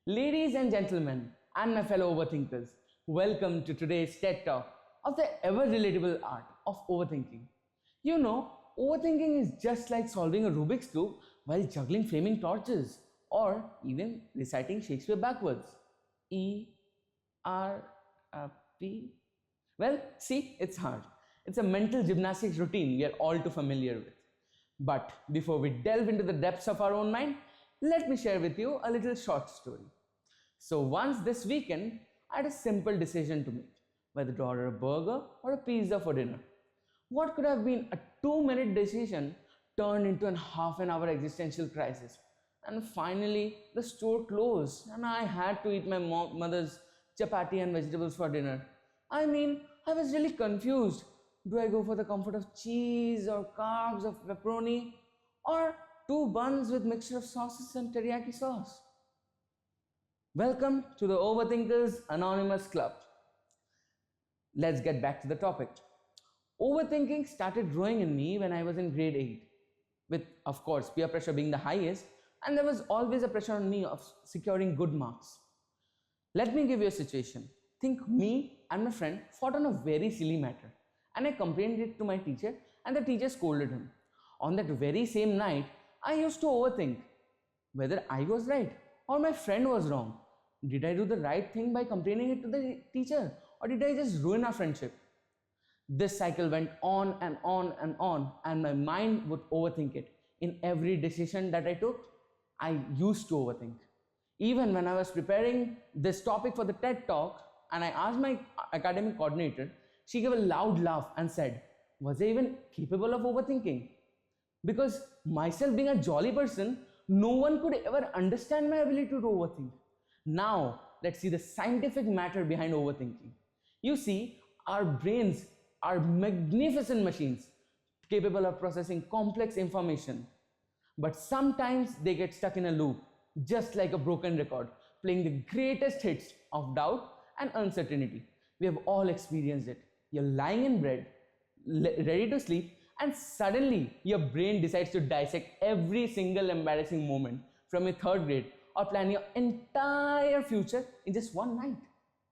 Ladies and gentlemen, and my fellow overthinkers, welcome to today's TED Talk of the ever relatable art of overthinking. You know, overthinking is just like solving a Rubik's Cube while juggling flaming torches or even reciting Shakespeare backwards. E R P. Well, see, it's hard. It's a mental gymnastics routine we are all too familiar with. But before we delve into the depths of our own mind, let me share with you a little short story. So once this weekend, I had a simple decision to make, whether to order a burger or a pizza for dinner. What could have been a 2-minute decision turned into a half an hour existential crisis. And finally, the store closed and I had to eat my mother's chapati and vegetables for dinner. I was really confused. Do I go for the comfort of cheese or carbs of pepperoni or two buns with mixture of sauces and teriyaki sauce? Welcome to the Overthinkers Anonymous Club. Let's get back to the topic. Overthinking started growing in me when I was in grade 8, with of course peer pressure being the highest, and there was always a pressure on me of securing good marks. Let me give you a situation. Think me and my friend fought on a very silly matter, and I complained it to my teacher and the teacher scolded him. On that very same night, I used to overthink whether I was right or my friend was wrong. Did I do the right thing by complaining it to the teacher, or did I just ruin our friendship? This cycle went on and on and on, and my mind would overthink it. In every decision that I took, I used to overthink. Even when I was preparing this topic for the TED Talk and I asked my academic coordinator, she gave a loud laugh and said, was I even capable of overthinking? Because myself being a jolly person, no one could ever understand my ability to overthink. Now, let's see the scientific matter behind overthinking. You see, our brains are magnificent machines capable of processing complex information. But sometimes they get stuck in a loop, just like a broken record, playing the greatest hits of doubt and uncertainty. We have all experienced it. You're lying in bed, ready to sleep, and suddenly your brain decides to dissect every single embarrassing moment from your third grade or plan your entire future in just one night.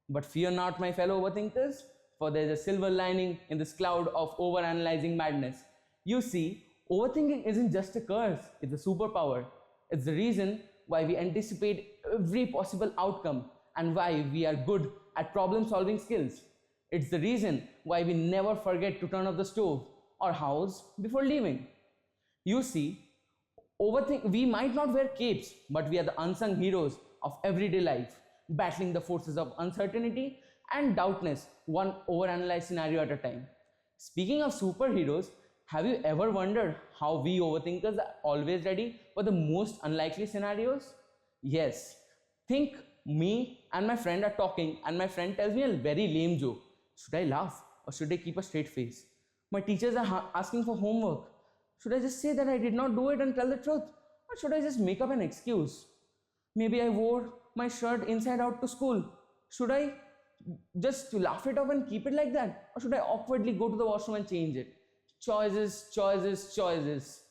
But fear not, my fellow overthinkers, for there is a silver lining in this cloud of overanalyzing madness. You see, overthinking isn't just a curse, it's a superpower. It's the reason why we anticipate every possible outcome and why we are good at problem solving skills. It's the reason why we never forget to turn off the stove or house before leaving. You see, we might not wear capes, but we are the unsung heroes of everyday life, battling the forces of uncertainty and doubtness, one overanalyzed scenario at a time. Speaking of superheroes, have you ever wondered how we overthinkers are always ready for the most unlikely scenarios? Yes. Think me and my friend are talking and my friend tells me a very lame joke. Should I laugh or should I keep a straight face? My teachers are asking for homework. Should I just say that I did not do it and tell the truth? Or should I just make up an excuse? Maybe I wore my shirt inside out to school. Should I just laugh it off and keep it like that? Or should I awkwardly go to the washroom and change it? Choices, choices, choices.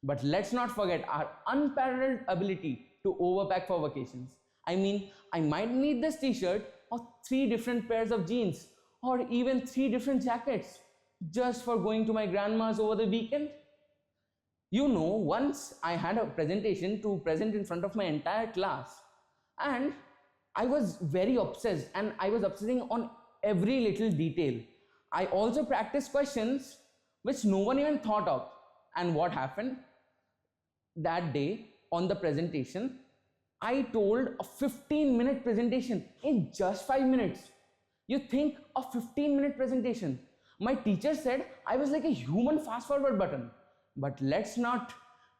But let's not forget our unparalleled ability to overpack for vacations. I might need this t-shirt or 3 different pairs of jeans or even 3 different jackets just for going to my grandma's over the weekend. You know, once I had a presentation to present in front of my entire class and I was very obsessed and I was obsessing on every little detail. I also practiced questions which no one even thought of. And what happened? That day on the presentation, I told a 15-minute presentation in just 5 minutes. You think a 15-minute presentation. My teacher said I was like a human fast forward button. But let's not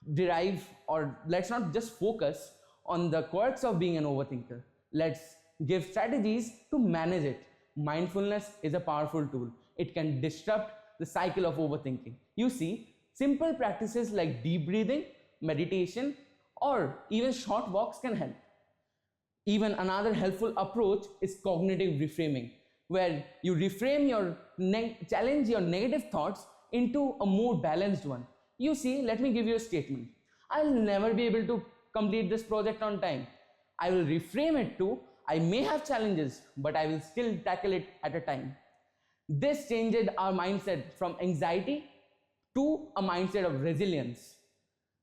let's not just focus on the quirks of being an overthinker. Let's give strategies to manage it. Mindfulness is a powerful tool. It can disrupt the cycle of overthinking. You see, simple practices like deep breathing, meditation, or even short walks can help. Even another helpful approach is cognitive reframing, where you reframe your challenge your negative thoughts into a more balanced one. You see, let me give you a statement. I'll never be able to complete this project on time. I will reframe it to I may have challenges, but I will still tackle it at a time. This changed our mindset from anxiety to a mindset of resilience.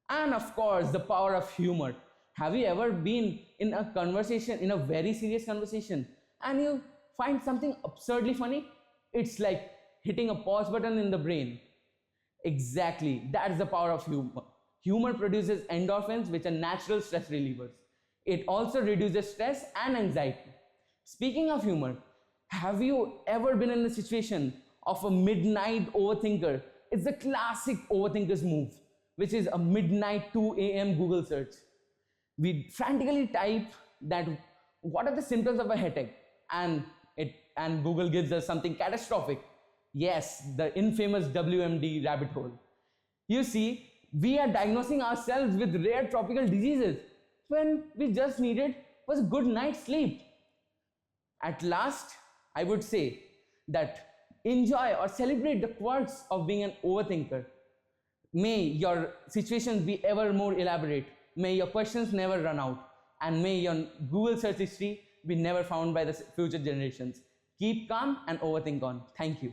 And of course, the power of humor. Have you ever been in a conversation, in a very serious conversation, and you find something absurdly funny? It's like hitting a pause button in the brain. Exactly, that's the power of humor. Humor produces endorphins, which are natural stress relievers. It also reduces stress and anxiety. Speaking of humor, have you ever been in the situation of a midnight overthinker? It's the classic overthinker's move, which is a midnight 2 a.m. Google search. We frantically type that what are the symptoms of a headache, and Google gives us something catastrophic. Yes, the infamous WMD rabbit hole. You see, we are diagnosing ourselves with rare tropical diseases when we just needed was a good night's sleep. At last, I would say that enjoy or celebrate the quirks of being an overthinker. May your situations be ever more elaborate. May your questions never run out. And may your Google search history be never found by the future generations. Keep calm and overthink on. Thank you.